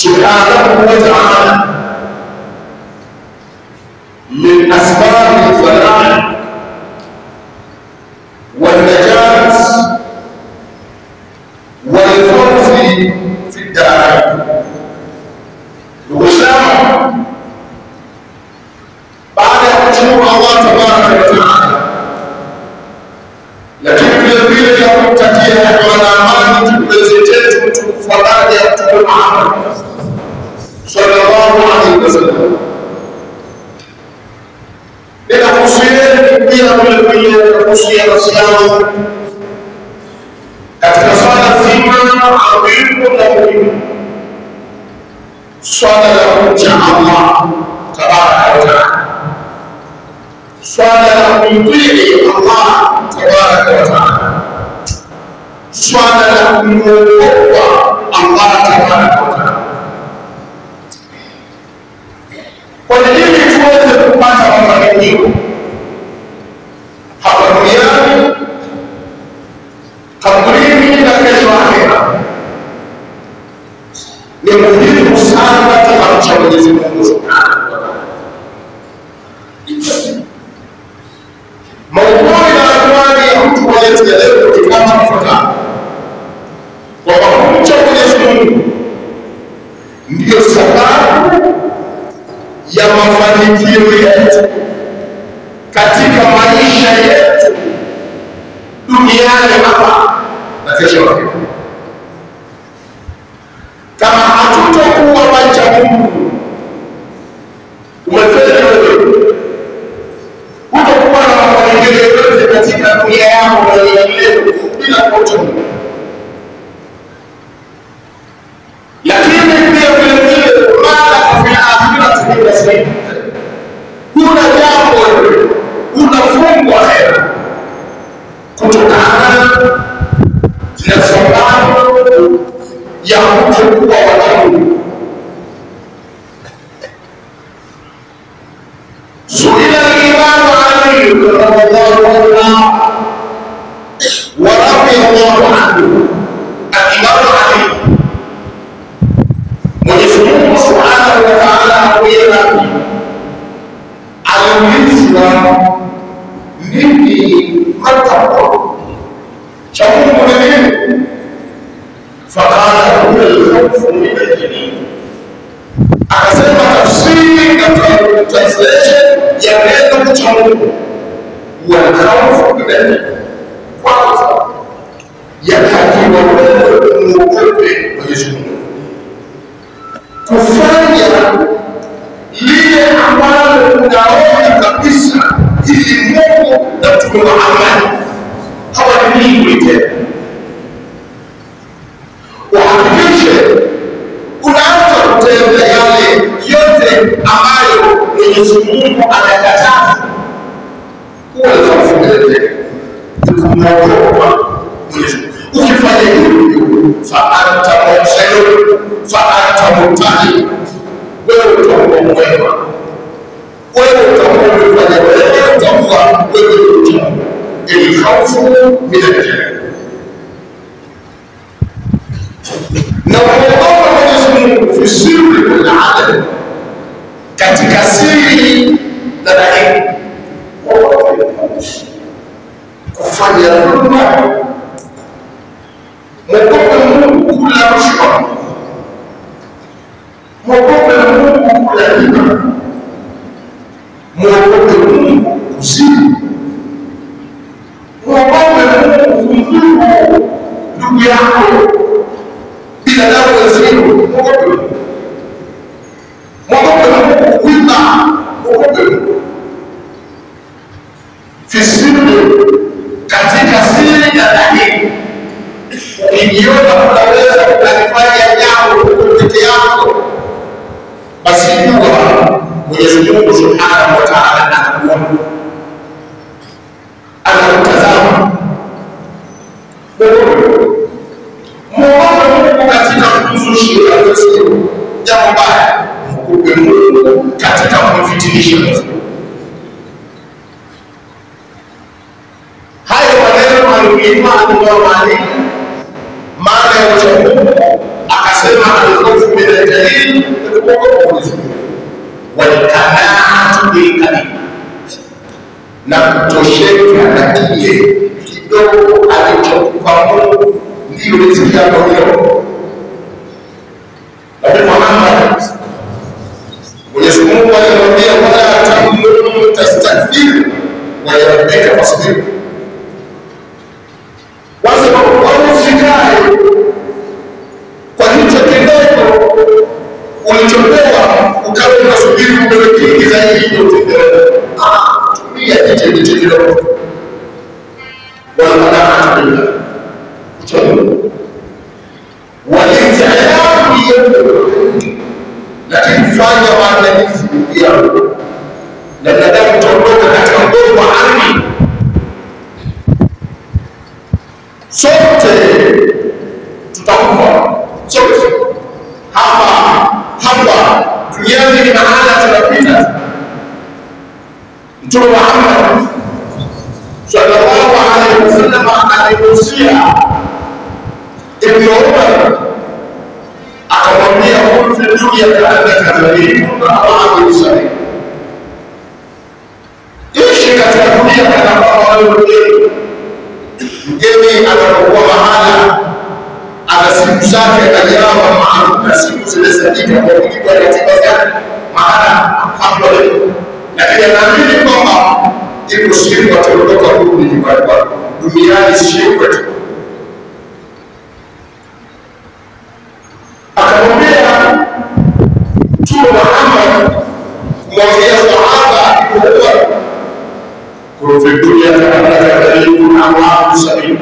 سبحانه وتعالى من أسباب الفلاح والنجاة والفوز في الدارين. الإسلام بعد أن الله تبارك وتعالى lakini vile vile ya kumtakia rehema na amani kipenzi chetu mtukufu wa daraja ya Mtume Muhammad sallallahu alaihi wasallam. Ninakuhusieni pia vile vile kuhusia nafsi yangu katika swala zima adhimu na muhimu, swala la kumcha Allah tabaraka wa taala, swala la kumtii Allah tabaraka wa taala, swala la kumwogopa Allah tabaraka wa taala. Kwa nini tuweze kupata mafanikio hapa duniani, kaburini na kesho akhera? Ni muhimu sana tukamcha Mwenyezi Mungu subhanahu wa taala. Maudhui na anwani ya hotuba yetu ya leo ni kama ifuatavyo: kwamba kumcha Mwenyezi Mungu ndiyo sababu ya mafanikio yetu katika maisha yetu duniani hapa na kesho akhera. Kama hatutakuwa wacha Mungu, umefeli wewe, hutakuwa na mafanikio yoyote katika dunia yako na leo bila kumcha Mungu. Lakini pia vile vile mala fi akhirati min nasib, kuna jambo unafungwa hela kutokana na sababu ya kutokuwa wacha Mungu. Suila al-Imam Ali radhiyallahu anhu wa radiyallahu anhu, al-Imam Ali Mwenyezi Mungu subhanahu wa ta'ala auyena aliulizwa nini matakwa cha Mungu ni nini? Faqala huwa al-khawfu min al-jalil. Akasema tafsiri na translation ya neno cha Mungu, wal-khawfu min al-jalil, kwanza yatakiwa wewe muogope Mwenyezi Mungu, kufanya lile ambalo unaona kabisa hili Mungu na Mtume Muhammad hawalii tena. Uhakikishe unaanza kutenda yale yote ambayo Mwenyezi Mungu anakataza. Huwa unafuatilia kumwogopa Mwenyezi Mungu. Ukifanya hivyo, fa'anta muhsinun, fa'anta muttaqin, wewe utakuwa mwema, wewe utakuwa umefanya wema, utakuwa wewe ni mcha Mungu. Al-khawfu min al-jalil, na kuogopa Mwenyezi Mungu fi sirri wal alani, katika siri na dhahiri. Kufanya dhulma, mwogope Mungu kula rushwa, mwogope Mungu kula riba, mwogope Mungu kuzini, mwogope Mungu kumdhulumu ndugu yako, binadamu wenzio. Mwogope Mungu, mwogope Mungu kuiba, mwogope Mungu fi sirri, katika siri na dhahiri. Ukijiona unaweza kulifanya jambo peke yako, basi jua Mwenyezi Mungu subhanahu wa ta'ala anakuona, anakutazama. Mwogope Mungu katika kuzushi jambo baya, mwogope Mungu katika kumfitinisha Mwenyezi Mungu. Hayo maneno aliyoimani ndio maana ya ucha Mungu, akasema al-khawfu من الجليل والقناعة بالقليل na kutosheka na kile kidogo alichokupa Mungu ndio riziki yako hiyo. Nabii Muhammad Mwenyezi Mungu alimwambia wala tamnun tastakbir wa rabbika fasbir. Wasikae kwa hicho kidogo ulichopewa ukawa unasubiri kupewa kingi zaidi ndio utendewe. Tumia hicho kidogo. Wala billah. Uchamungu. Walitayari yetu. Lakini fanya maandalizi pia. Na binadamu tutaondoka katika mgongo wa ardhi. Sote tutakufa. Sote. Hapa duniani ni mahala tunapita. Mtume Muhammad sallallahu alaihi wasallam alihusia Ibn Umar akamwambia kun fi dunya kaannaka gharib wa salim. Ishi katika dunia kana kwamba wewe mgeni. Mgeni anapokuwa mahala ana siku zake ajawa maalum na siku zilizosadika kwa mujibu wa ratiba zake mahala hapo leo. Lakini anaamini kwamba ipo siku ataondoka kurudi nyumbani kwake. Duniani sio kwetu. Akamwambia Mtume Muhammad kumwambia sahaba alipokuwa kufi dunia kaannaka gharibun wa salim.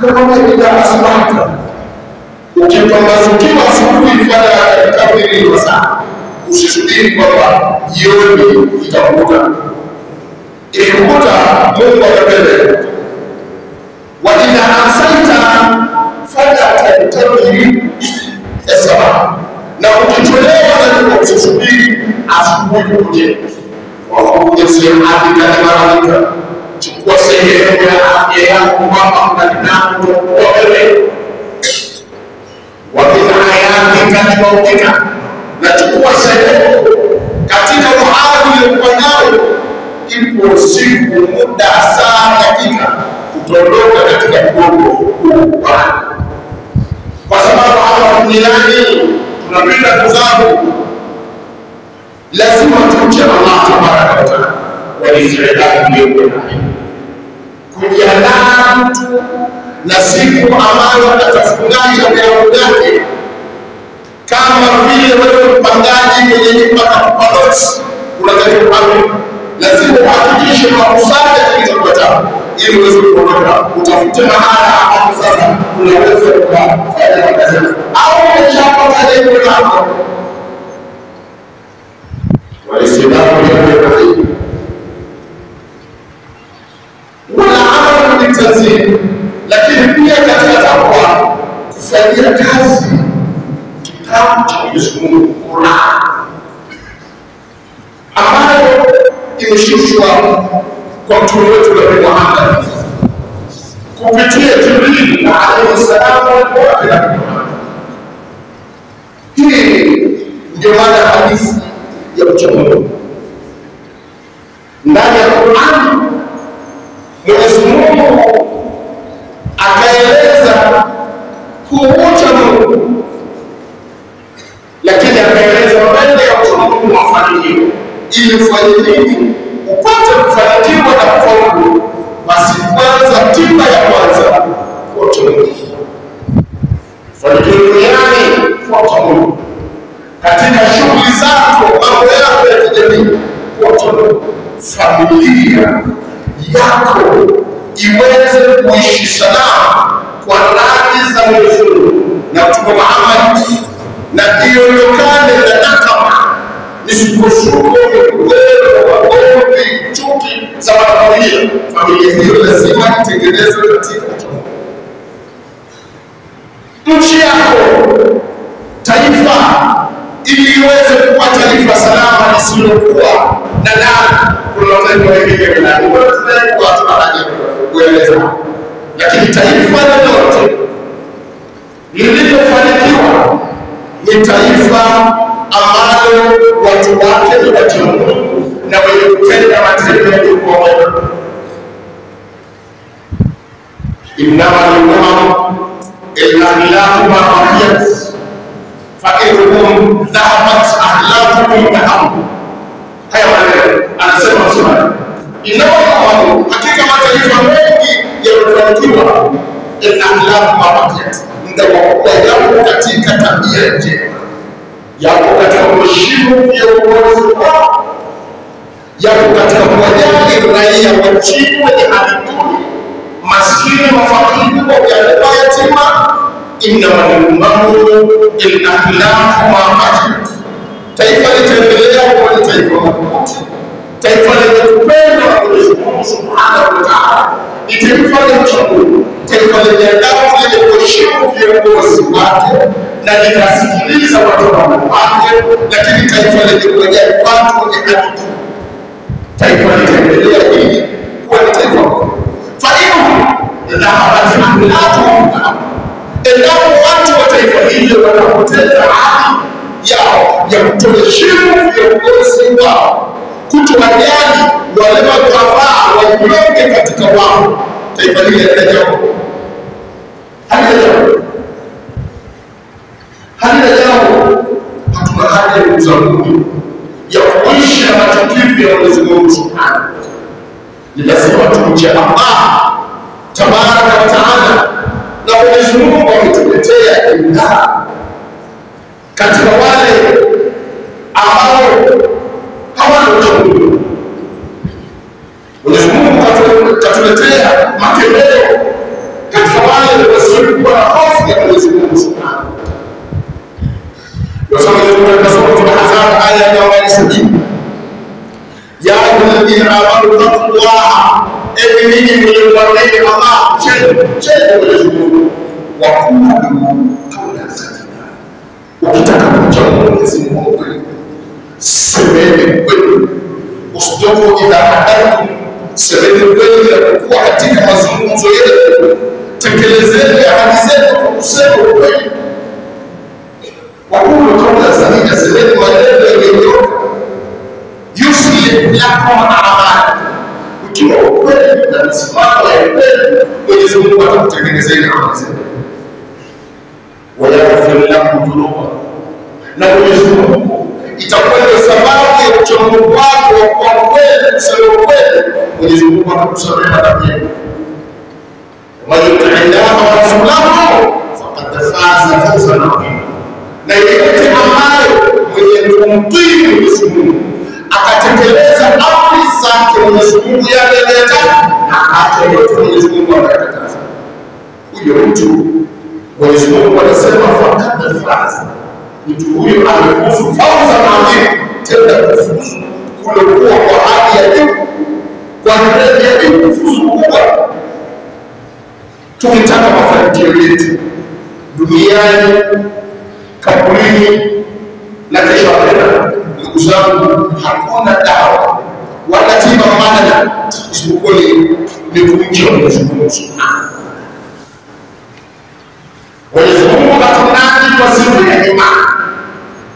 Akamwambia ila asma'ta ukipambazukiwa asubuhi fala takabiri wa saa. Usisubiri kwamba jioni itakukuta. Ikikuta Mungu akapenda. Wa idha asaita fala tatabiri sawa. Na ukichelewa na usisubiri asubuhi kuje. Wakuja sehemu hadi kadhalika. Chukua sehemu ya afya yako kwamba unataka wewe. Wa min hayatika mautika. Na chukua sehemu katika uhai uliokuwa nao. Ipo siku muda saa dakika kutondoka katika mgongo huu. Kwa sababu hapa duniani tunapenda kuzabu. Lazima tumche Allah tabaraka wa taala. Waliziada ndio kujiandaa mtu na siku ambayo atafungasha milango yake. Kama vile wewe mpangaji mwenye nyumba kapaloti unatakiwa kupanga, lazima uhakikishe makusanya kilichokuwa ili uweze kuondoka. Utafute mahala ambapo sasa unaweza kufanya kazi au umeshapata lengo lako. Walisidhamu ya wala amali bitazim. Lakini pia katika takwa kufanyia kazi kitabu cha Mwenyezi Mungu Qur'an ambayo imeshushwa kwa mtume wetu Nabii Muhammad kupitia Jibril alayhi salam wa hii ndio maana hadithi ya uchamungu ndani ya Qur'an. Mwenyezi Mungu akaeleza kuucha Mungu, lakini akaeleza mbele ya uchamungu mafanikio. Ili ufanye nini upate kufanikiwa na kufaulu? Basi kwanza, tiba ya kwanza kwa uchamungu. Fanikio duniani kwa uchamungu, katika shughuli zako, mambo yako ya kijamii kwa uchamungu. Familia yako iweze kuishi salama kwa radhi za Mwenyezi Mungu na Mtume Muhammad, na iondokane na nakama, misukosuko, migogoro, magomvi, chuki za familia. Familia hiyo lazima itengenezwe katika uchamungu. Nchi yako, taifa, ili iweze kuwa taifa salama lisilokuwa na laana. Kuna taifa wengine wanadai watu wanaje kueleza, lakini taifa lolote lililofanikiwa ni taifa ambalo watu wake ni wacha Mungu na wenye kutenda matendo yaliyokuwa mema. Innama al-umam al-akhlaq ma baqiyat fa innahum dhahabat akhlaquhum dhahab. Haya maneno anasema Mswahili. Innama al-umam, hakika mataifa mengi yamefanikiwa al-akhlaq ma baqiyat, ndio yapo katika tabia njema, yapo katika kuheshimu viongozi wao, yapo katika kuwajali raia wa chini wenye hali duni, maskini, mafakiri, wajane, yatima. Innama al-umam al-akhlaq ma baqiyat. Taifa litaendelea kuwa ni taifa madhubuti, taifa lenye kupenda Mwenyezi Mungu Subhanahu wa Ta'ala, ni taifa lenye uchamungu, taifa lenye adabu, lenye kuheshimu viongozi wake na linasikiliza watu wake, lakini taifa lenye kujali watu wenye haki. Taifa litaendelea hili kuwa ni taifa bora. Fahimu dhahabat akhlaquhum, endapo watu wa taifa hili wanapoteza haki yao ya kutoheshimu viongozi wao, kutowajali wale madhaifu wanyonge katika wao, taifa hili halina jambo. Hatuna haja ya uzalumi ya kuishi na machukivu ya Mwenyezi Mungu Subhanahu. Ni lazima tumche Allah Tabaraka wa Taala, na Mwenyezi Mungu ametuletea imani katika wale ambao hawana uchamungu. Mwenyezi Mungu katuletea makemeo katika wale wasiokuwa na hofu ya Mwenyezi Mungu Subhanahu. Nasoma katika sura Al-Ahzab aya ya 70, ya ayyuhalladhina amanu taqullaha, enyi ninyi mlioamini Allah, mcheni Mwenyezi Mungu, wa qulu qawlan sadida. Ukitaka kumcha Mwenyezi Mungu kweli, semeni kweli. Usitoke idha hadathtum, semeni kweli na kuwa katika mazungumzo yenu, tekelezeni ahadi zenu kwa kusema kweli. Wakulu qawlan sadida, semeni maneno yaliyonyooka. Yuslih lakum a'malakum, ukiwa kweli na msimamo ya kweli, Mwenyezi Mungu atakutengenezea amali zenu. Wa yaghfir lakum dhunubakum, na Mwenyezi Mungu itakuwa ndio sababu ya uchamungu wako kwa kweli, kusema kweli, Mwenyezi Mungu atakusamehe madhambi yako. Wa yuti'illaha wa rasulahu faqad faza fawzan 'azima, na yeyote ambaye mwenye kumtii Mwenyezi Mungu akatekeleza amri zake Mwenyezi Mungu yale aliyotaka na acha yote Mwenyezi Mungu anayotaka, huyo mtu Mwenyezi Mungu anasema faqad faza, mtu huyo amefuzu fawzan 'azima, tena kufuzu kulikuwa kwa hali ya juu, kwa hali ya juu, kufuzu kubwa. Tukitaka mafanikio yetu duniani, kaburini na kesho akhera, ndugu zangu, hakuna dawa wala tiba mbadala isipokuwa ni kumcha Mwenyezi Mungu Subhanahu. Mwenyezi Mungu atunadi kwa sifa ya imani,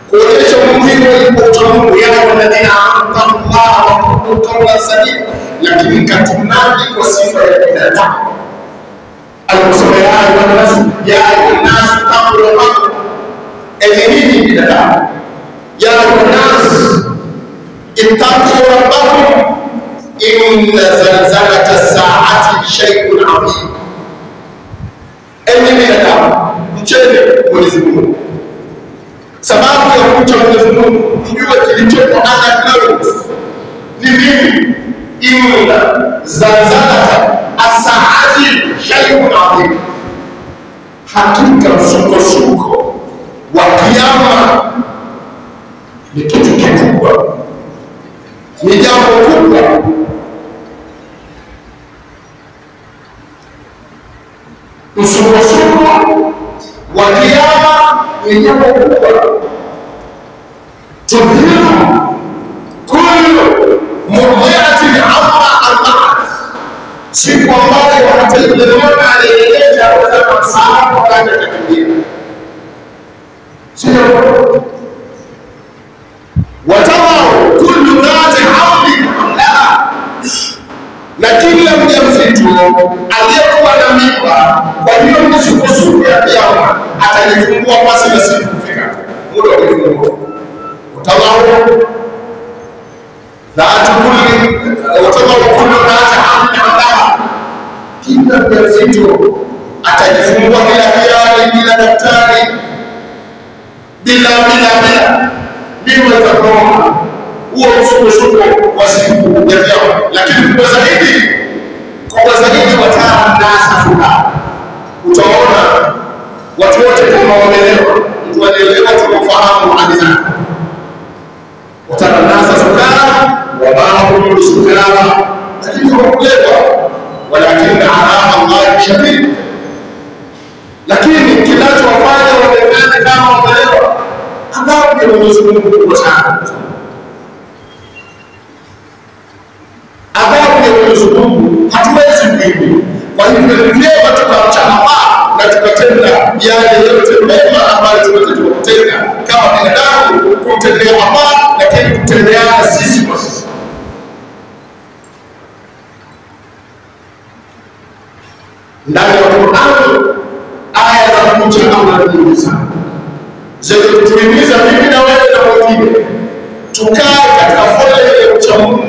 kuonyesha umuhimu wa uchamungu, ya walladhina amanu taqullaha wa qulu qawlan sadida, lakini katunadi kwa sifa ya binadamu. Aliposema ya ayyuhan-nas taqu rabbakum, enyi binadamu, ya ayyuhan-nas ittaqu rabbakum inna zalzalata as-sa'ati shay'un 'azim. Enyi binadamu, mcheni Mwenyezi Mungu. Sababu ya kumcha Mwenyezi Mungu, mjue kilichopo ana ni nini. Inna zalzalata as-sa'ati shay'un 'azim, hakika msukosuko wa kiyama ni kitu kikubwa, ni jambo kubwa. Msukosuko wa kiyama ni jambo kubwa. Tudhiru kullu mudhi'atin amma al-ba'th, siku ambayo wakati yule mmoja alielekea kwa msaada wakati akikimbia. sio watawao kullu dhati hamli hamlaha, na kila mjamzito aliyekuwa na mimba kwa hiyo misukosuko ya kiyama atajifungua pasi na siku kufika muda wa kujifungua. Watawao kullu dhati hamli hamlaha, kila mjamzito atajifungua bila hiari, bila daktari, bila mimba itakoma huo msukosuko wa siku ya kiyama. Lakini kwa zaidi watanasa furaha. Utaona watu wote kama wameelewa, mtu alielewa tunafahamu hadi zake. Watanasa sukara wa ba'dhum sukara, lakini hawakuelewa, walakin adhab Allah shadid. Lakini kinachowafanya waonekane kama wameelewa, adhabu ya Mwenyezi Mungu kubwa sana. Adhabu ya Mwenyezi Mungu hatuwezi kuhimili. Kwa hivyo ni vyema tukamcha Allah na tukatenda yale yote mema ambayo tunatakiwa kutenda kama binadamu, kumtendea Allah, lakini kutendeana sisi kwa sisi. Ndani ya Qur'an aya za kumcha Allah nyingi sana zenye kutuhimiza mimi na wewe na wengine tukae katika foleni ya ucha Mungu.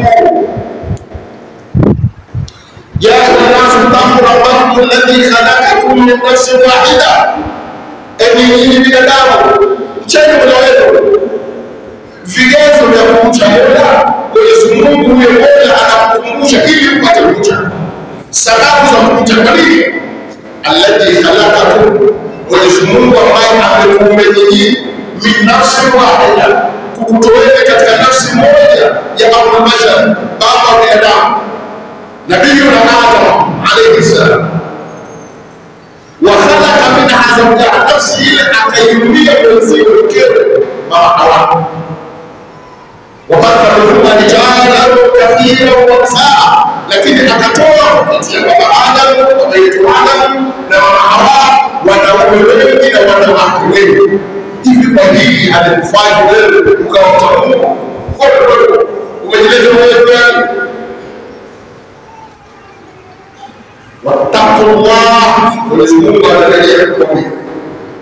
Ya ayyuhan-nasu taqu rabbakum alladhi khalaqakum min nafsin wahida, enyi binadamu mcheni Mola wenu. Vigezo vya kumcha Mola, Mwenyezi Mungu huyo Mola anakukumbusha ili upate kumcha. Sababu za kumcha kwa nini? Alladhi khalaqakum, Mwenyezi Mungu ambaye amekuumba nyinyi min nafsin wahida, kukutoeni katika nafsi moja ya Abul Bashar, baba wa binadamu, Nabiyuna Adam alayhi salam. Wa khalaqa minha zawjaha, nafsi ile akaiumbia mwenziwe mkewe mama Hawa. Wa batha minhuma rijalan kathiran wa nisaa, lakini akatoa kupitia baba Adam, baba yetu Adam na mama Hawa wanaume wengi na wanawake wengi. Hivi kwa hii alikufanya wewe ukawa mcha Mungu? Umejileta wewe. Wattaqullah, Mwenyezi Mungu anaendelea kukuambia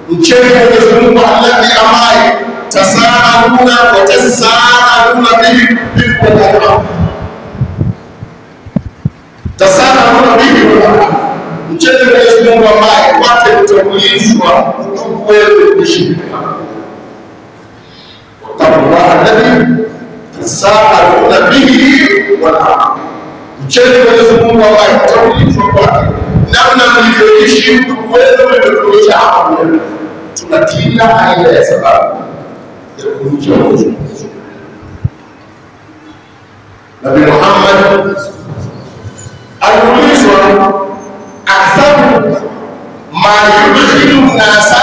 mcheni Mwenyezi Mungu alladhi amai tasaaluna wa tasaaluna bihi bikum, tasaaluna bihi bikum, mcheni Mwenyezi Mungu ambaye kwake kutangulizwa wewe kushirika. Wattaqullah alladhi tasaaluna bihi wal mcheni Mwenyezi Mungu ambaye kutangulizwa kwake, namna mlivyoishi ndugu wenu mmekuja hapa. Tuna kila aina ya sababu ya kumcha Mwenyezi Mungu. Nabii Muhammad aliulizwa aktharu ma yudkhilu nasa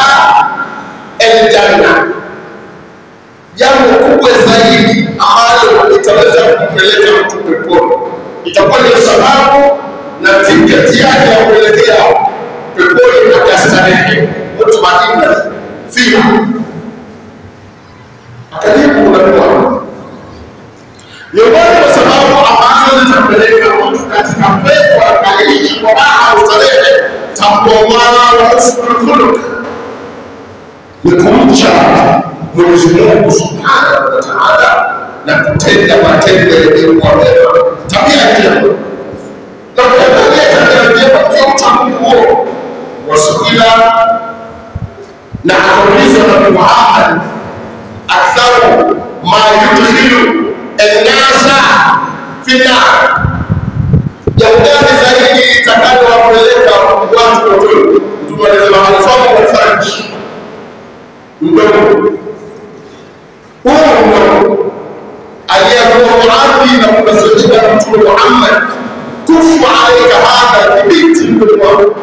aljanna, jambo kubwa zaidi ambalo litaweza kumpeleka mtu peponi, itakuwa ni sababu na tiketi yake ya kuelekea peponi akastarehe mutmainna fiha. Akalibu unakuwa miongoni mwa sababu ambazo zitampeleka mtu katika pepo akaishi kwa raha ustarehe, taqwallah wa husnul khuluq, ni kumcha Mwenyezi Mungu subhanahu wa ta'ala na kutenda matendo yaliyokuwa mema, tabia njema. Na kuangalia tabia njema ndio uchamungu. Wasuila na akaulizwa Nabii Muhammad aktharu ma yudkhilu an-nasa fi nar, jambo gani zaidi itakayowapeleka watu motoni? Mtume alisema al-famu wal-farj, mdomo huo aliyekuwa muadhi na kumsaidia Mtume Muhammad, kufu alayka hadha binti mdomo.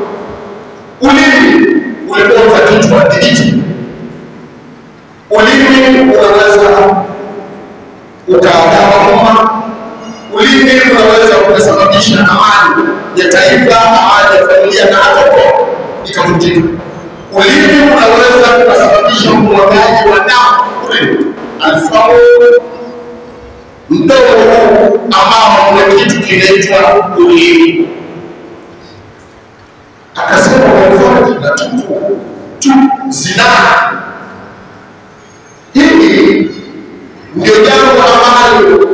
Ulimi ulipota kichwa kijiti, ulimi unaweza ukagawa umma, ulimi unaweza kusababisha amani ya taifa, amani ya familia na hata ukoo ikavunjika. Ulimi unaweza kusababisha kusababisha umwagaji wa damu kule alfamu mdomo ambao kuna kitu kinaitwa ulimi. Akasema kwa mfano na tupu zinaa. Hili ndio jambo ambalo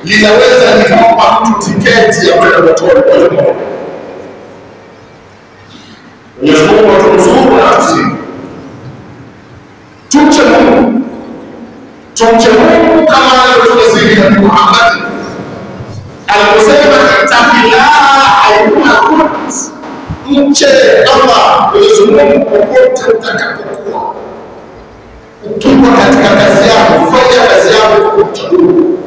linaweza likampa mtu tiketi ya kwenda motoni kwa moja. Mwenyezi Mungu atumzuru na tusini. Tumche Mungu. Tumche Mungu kama alivyosema Nabii Muhammad aliposema ittaqillaha ayyuha nas. Mche Allah Mwenyezi Mungu popote utakapokuwa. Ukiwa katika kazi yako, fanya kazi yako kwa kumcha Mungu.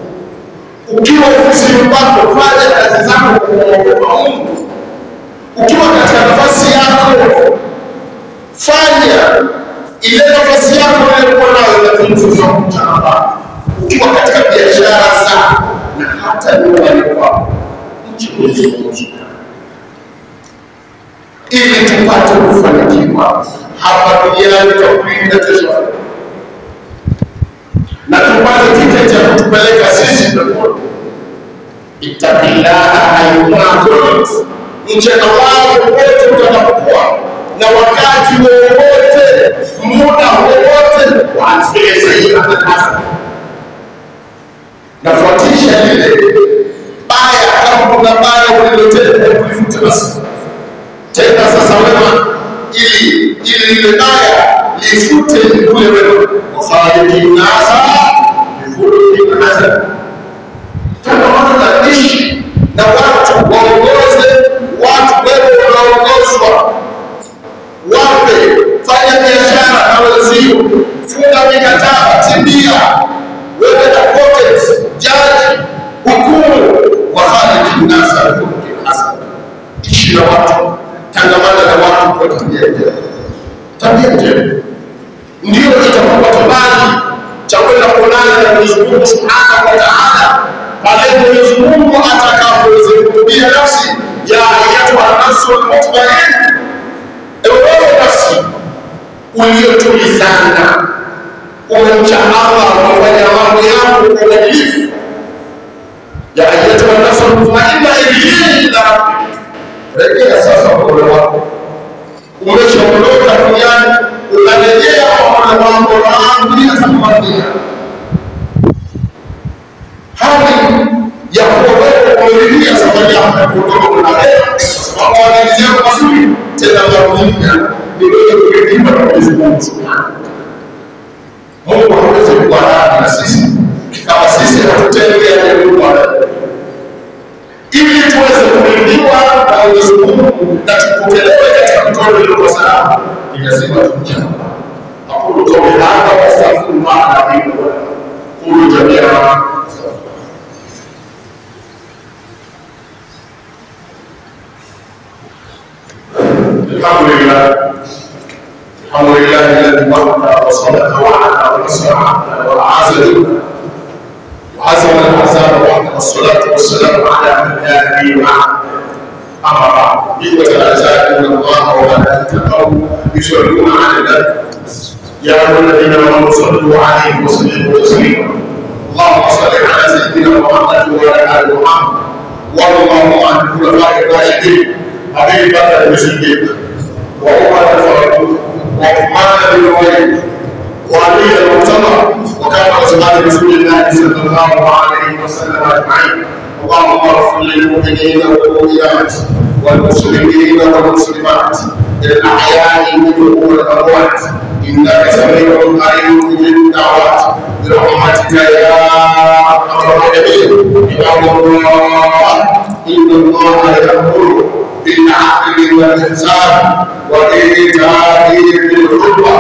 Ukiwa ofisini kwako, fanya kazi zako kwa kumwogopa Mungu. Ukiwa katika nafasi yako, fanya ile nafasi yako unayokuwa nayo na kumtukuza Allah. Ukiwa katika biashara zako na hata nyumbani kwako, mche Mwenyezi Mungu ili tupate kufanikiwa hapa duniani kwa kesho, na tupate tiketi ya kutupeleka sisi peponi. Ittaqillaha ayyuha nas. Mche Allah popote utakapokuwa na wakati wowote, muda wowote, waachie sahihi atakasa. Nafuatisha lile baya, kama kuna baya ulilotenda kulifute basi. Tena sasa wema ili lile baya lifute ule wema. Wafariki nasa bifuriki nasa. Tangamana na ishi na watu, waongoze watu, wewe unaongozwa. Wape, fanya biashara na wenzio, funga mikataba, tibia, wewe advocate, jaji, hukumu. Wafariki nasa bifuriki nasa. Ishi na watu, tangamana na watu kwa tabia njema. Tabia njema ndio itakupa kibali cha kwenda kuonana na Mwenyezi Mungu Subhanahu wa Ta'ala pale Mwenyezi Mungu atakapozihutubia nafsi ya ayyatuha nafsul mutmainna. Ewe nafsi uliyotulizana, umemcha Allah, umefanya mambo yako kwa uadilifu, ya ayyatuha nafsul mutmainna irji'i ila rabbik. Rejea sasa kwa Mola wako. Umeshaondoka duniani, unarejea kwa Mola wako na bila kumwambia. Hali ya kuogopa kuingia safari yako ya kuondoka na leo, sababu wanaanzia mazuri tena marudia ni wewe kulipa na Mwenyezi Mungu Subhanahu. Mungu hawezi kubariki na sisi kama sisi hatutendi yale Mungu anataka. Ili tuweze kuridhiwa na Mwenyezi Mungu na tupokelewe katika mikono iliyo salama, ni lazima tumche Allah. Aqulu qawli hadha wa astaghfirullah li wa lakum. Qulu jami'an. الحمد لله الذي وفق وصدق وعد ونصر عبده وعزل وعزم العذاب وحده، والصلاه والسلام على من لا نبي بعده. اما بعد، اخوه الاعزاء، ان الله وملائكته يصلون على النبي يا ايها الذين امنوا صلوا عليه وسلموا تسليما. اللهم صل على سيدنا محمد وعلى ال محمد، وارض اللهم عن الخلفاء الراشدين ابي بكر الصديق وعمر الفاروق وعثمان بن عفان وعلي المرتضى وكافة أصحاب رسول الله صلى الله عليه وسلم أجمعين. اللهم اغفر للمؤمنين والمؤمنات والمسلمين والمسلمات الأحياء منهم والأموات إنك سميع قريب مجيب الدعوات برحمتك يا أرحم الراحمين. عباد الله، إن الله يأمر بالعدل والإحسان وإيتاء ذي القربى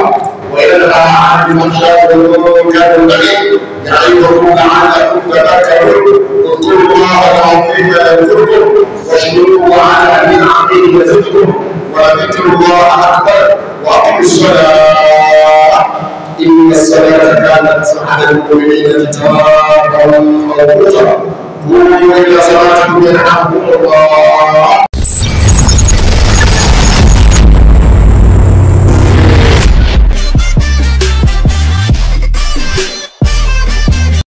وينهى عن الفحشاء والمنكر والبغي يعظكم لعلكم تذكرون. اذكروا الله العظيم يذكركم واشكروه على نعمه يزدكم ولذكر الله أكبر. وأقم الصلاة إن الصلاة كانت على المؤمنين كتابا موقوتا. قوموا إلى صلاتكم يرحمكم الله.